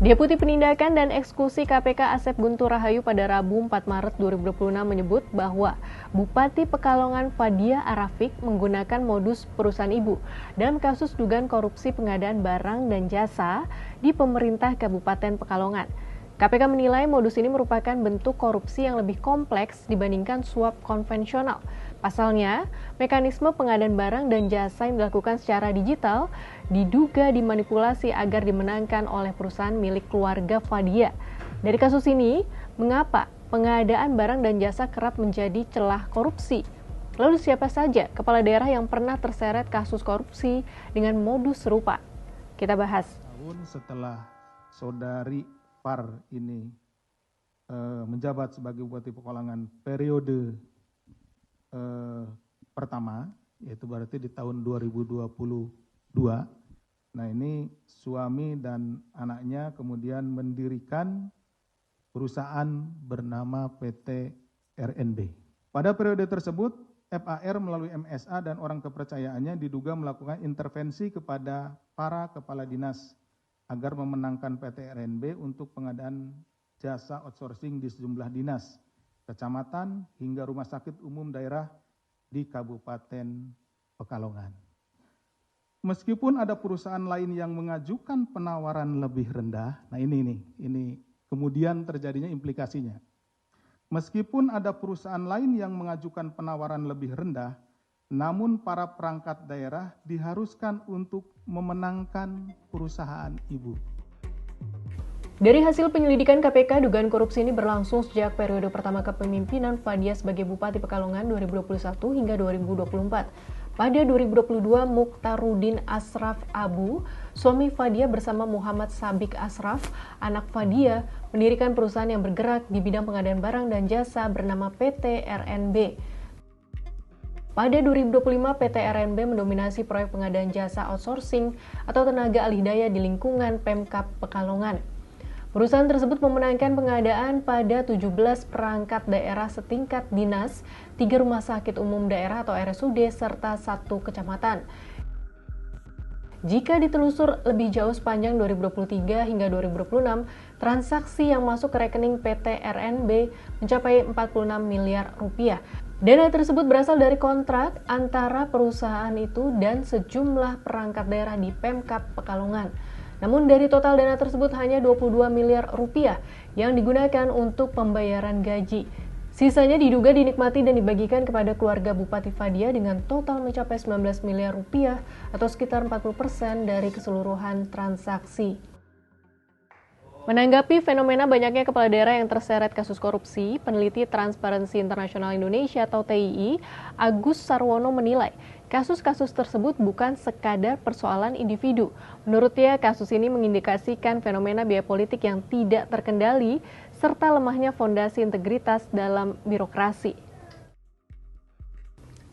Deputi Penindakan dan Eksekusi KPK Asep Guntur Rahayu pada Rabu 4 Maret 2026 menyebut bahwa Bupati Pekalongan Fadia Arafik menggunakan modus perusahaan ibu dalam kasus dugaan korupsi pengadaan barang dan jasa di pemerintah Kabupaten Pekalongan. KPK menilai modus ini merupakan bentuk korupsi yang lebih kompleks dibandingkan suap konvensional. Pasalnya, mekanisme pengadaan barang dan jasa yang dilakukan secara digital diduga dimanipulasi agar dimenangkan oleh perusahaan milik keluarga Fadia. Dari kasus ini, mengapa pengadaan barang dan jasa kerap menjadi celah korupsi? Lalu siapa saja kepala daerah yang pernah terseret kasus korupsi dengan modus serupa? Kita bahas. Tahun setelah saudari Par ini menjabat sebagai Bupati Pekalongan periode pertama, yaitu berarti di tahun 2022. Nah, ini suami dan anaknya kemudian mendirikan perusahaan bernama PT RNB. Pada periode tersebut, FAR melalui MSA dan orang kepercayaannya diduga melakukan intervensi kepada para kepala dinas agar memenangkan PT RNB untuk pengadaan jasa outsourcing di sejumlah dinas, kecamatan, hingga rumah sakit umum daerah di Kabupaten Pekalongan. Meskipun ada perusahaan lain yang mengajukan penawaran lebih rendah, nah ini kemudian terjadinya implikasinya. Meskipun ada perusahaan lain yang mengajukan penawaran lebih rendah, namun para perangkat daerah diharuskan untuk memenangkan perusahaan ibu. Dari hasil penyelidikan KPK, dugaan korupsi ini berlangsung sejak periode pertama kepemimpinan Fadia sebagai Bupati Pekalongan 2021 hingga 2024. Pada 2022, Mukhtarudin Ashraf Abu, suami Fadia bersama Muhammad Sabik Ashraf, anak Fadia, mendirikan perusahaan yang bergerak di bidang pengadaan barang dan jasa bernama PT RNB. Pada 2025, PT RNB mendominasi proyek pengadaan jasa outsourcing atau tenaga alih daya di lingkungan Pemkab Pekalongan. Perusahaan tersebut memenangkan pengadaan pada 17 perangkat daerah setingkat dinas, 3 rumah sakit umum daerah atau RSUD, serta 1 kecamatan. Jika ditelusur lebih jauh sepanjang 2023 hingga 2026, transaksi yang masuk ke rekening PT RNB mencapai 46 miliar rupiah. Dana tersebut berasal dari kontrak antara perusahaan itu dan sejumlah perangkat daerah di Pemkab Pekalongan. Namun dari total dana tersebut hanya 22 miliar rupiah yang digunakan untuk pembayaran gaji. Sisanya diduga dinikmati dan dibagikan kepada keluarga Bupati Fadia dengan total mencapai 19 miliar rupiah atau sekitar 40% dari keseluruhan transaksi. Menanggapi fenomena banyaknya kepala daerah yang terseret kasus korupsi, peneliti Transparansi Internasional Indonesia atau TII, Agus Sarwono menilai kasus-kasus tersebut bukan sekadar persoalan individu. Menurutnya, kasus ini mengindikasikan fenomena biaya politik yang tidak terkendali serta lemahnya fondasi integritas dalam birokrasi.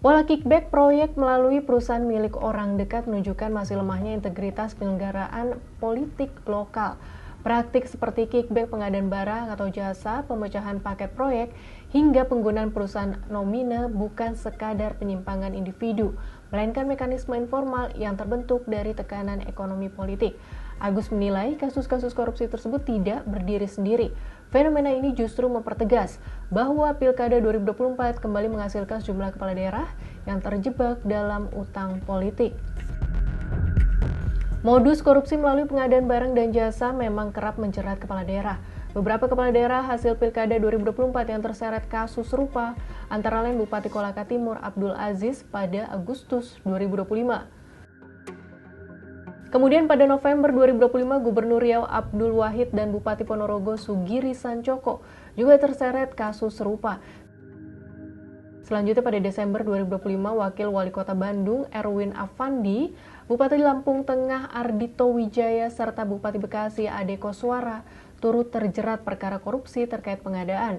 Pola kickback proyek melalui perusahaan milik orang dekat menunjukkan masih lemahnya integritas penyelenggaraan politik lokal. Praktik seperti kickback pengadaan barang atau jasa, pemecahan paket proyek, hingga penggunaan perusahaan nomina bukan sekadar penyimpangan individu, melainkan mekanisme informal yang terbentuk dari tekanan ekonomi politik. Agus menilai kasus-kasus korupsi tersebut tidak berdiri sendiri. Fenomena ini justru mempertegas bahwa Pilkada 2024 kembali menghasilkan sejumlah kepala daerah yang terjebak dalam utang politik. Modus korupsi melalui pengadaan barang dan jasa memang kerap menjerat kepala daerah. Beberapa kepala daerah hasil Pilkada 2024 yang terseret kasus serupa, antara lain Bupati Kolaka Timur Abdul Aziz pada Agustus 2025. Kemudian pada November 2025, Gubernur Riau Abdul Wahid dan Bupati Ponorogo Sugiri Sancoko juga terseret kasus serupa. Selanjutnya pada Desember 2025, Wakil Wali Kota Bandung Erwin Afandi, Bupati Lampung Tengah Ardito Wijaya, serta Bupati Bekasi Ade Koswara turut terjerat perkara korupsi terkait pengadaan.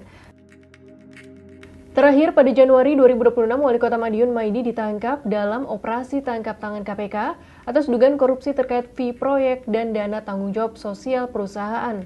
Terakhir pada Januari 2026, Wali Kota Madiun Maidi ditangkap dalam operasi tangkap tangan KPK atas dugaan korupsi terkait fee proyek dan dana tanggung jawab sosial perusahaan.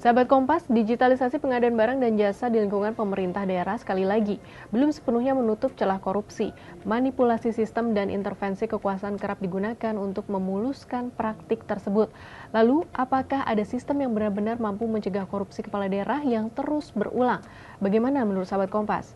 Sahabat Kompas, digitalisasi pengadaan barang dan jasa di lingkungan pemerintah daerah sekali lagi belum sepenuhnya menutup celah korupsi. Manipulasi sistem dan intervensi kekuasaan kerap digunakan untuk memuluskan praktik tersebut. Lalu, apakah ada sistem yang benar-benar mampu mencegah korupsi kepala daerah yang terus berulang? Bagaimana menurut sahabat Kompas?